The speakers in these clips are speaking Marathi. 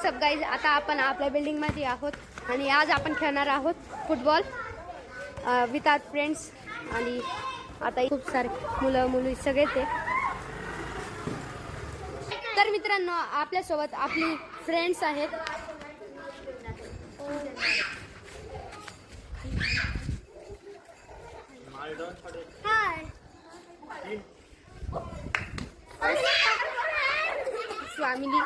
सब गाईज, आता आपण आपल्या बिल्डिंगमध्ये आहोत आणि आज आपण खेळणार आहोत फुटबॉल विथ आवर फ्रेंड्स. आणि आता खूप सारे मुलं मुली सगळे ते. तर मित्रांनो, आपल्यासोबत आपली फ्रेंड्स आहेत. स्वामिनी.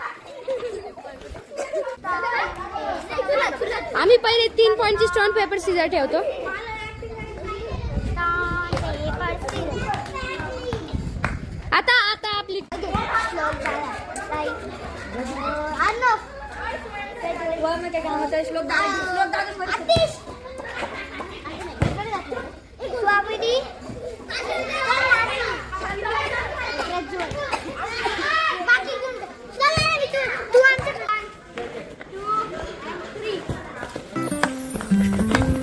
आम्ही पहिले 3 पॉईंटची स्टोन पेपर सीझर ठेवतो. आता आपली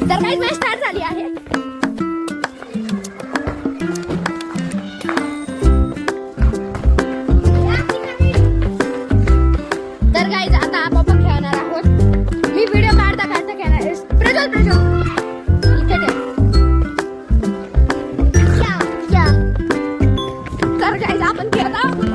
तर काही मॅच स्टार्ट झाली आहे. तर गाईज, आता आपण खेळणार आहोत. मी व्हिडिओ काढता खेळणार. प्रज्वल इथे ठेव. तर गाईज, आपण खेळत आहोत.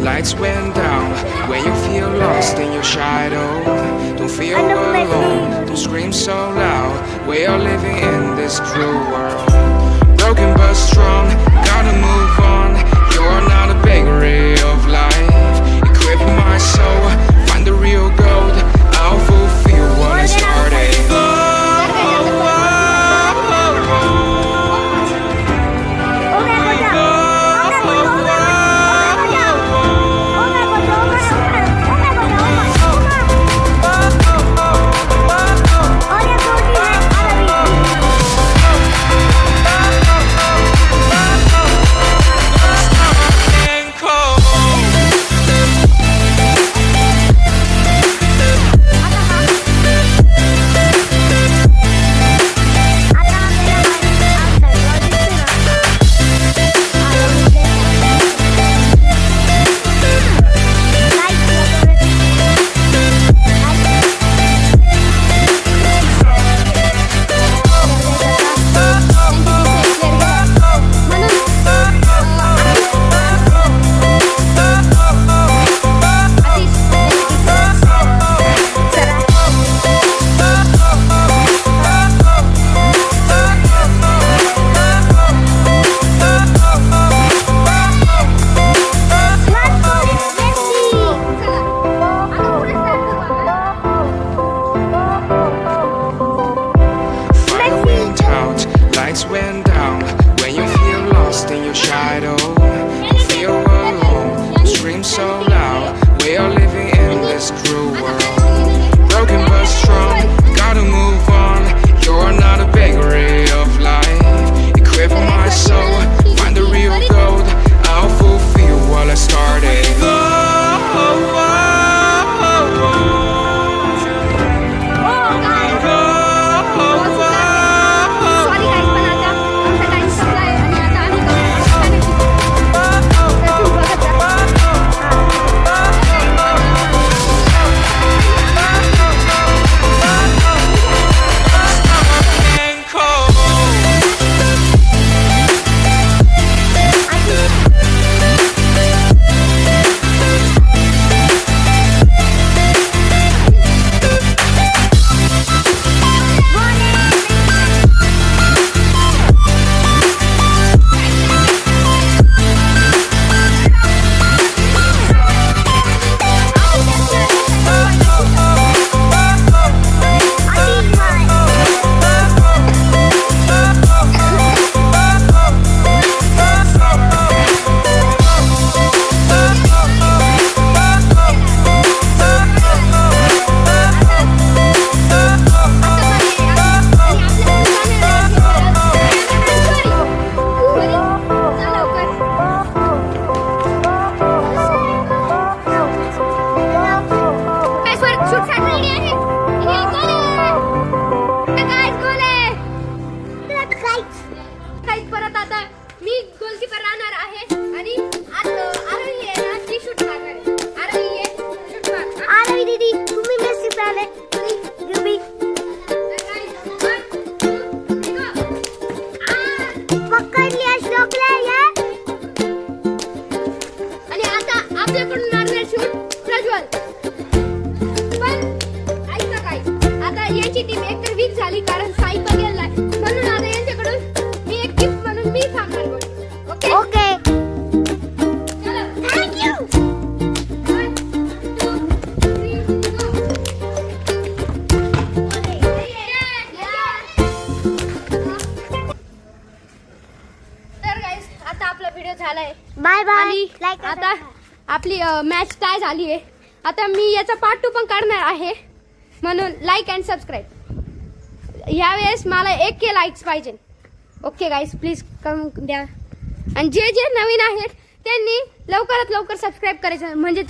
Lights went down when you feel lost in your shadow. Don't feel alone, don't scream so loud. We are living in this cruel world. Broken but strong, gotta move on. You are not a bakery of life. Equip my soul, find the real gold. I'll fulfill what I started. lost in your shadow. Don't feel alone, don't scream so loud. We are living in this cruel world. Broken but strong, gotta move on. You're not a bakery of life. Equip my soul, find the real gold. I'll fulfill what I started. परत आता मी गोलकीपर राहणार आहे आणि आरवी आहे ना ती शूट मारणार आहे. आरवी आहे शूट मार. आरवी दीदी तुम्ही मेसी फॅन आहे. तुम्ही पकडली अशोकला या. आणि आता आपल्याकडून मारणार शूट प्रज्वल. पण ऐका काय, आता याची टीम एकतर वीक झाली कारण साई पण गेलाय, म्हणून आता यांच्याकडून मी एक गिफ्ट म्हणून मी थांबणार गोल. ओके ओके चलो थँक्यू. 1 2 3 गो. तर गाइस आता आपला व्हिडिओ झालाय बाय बाय. आणि आता आपली मॅच काय झाली आहे. आता मी याचा पार्ट 2 पण करणार आहे, म्हणून लाईक अँड सबस्क्राईब. यावेळेस मला 1K लाईक्स पाहिजे. ओके गाईस प्लीज कम द्या. आणि जे जे नवीन आहेत त्यांनी लवकरात लवकर सबस्क्राईब करायचं म्हणजे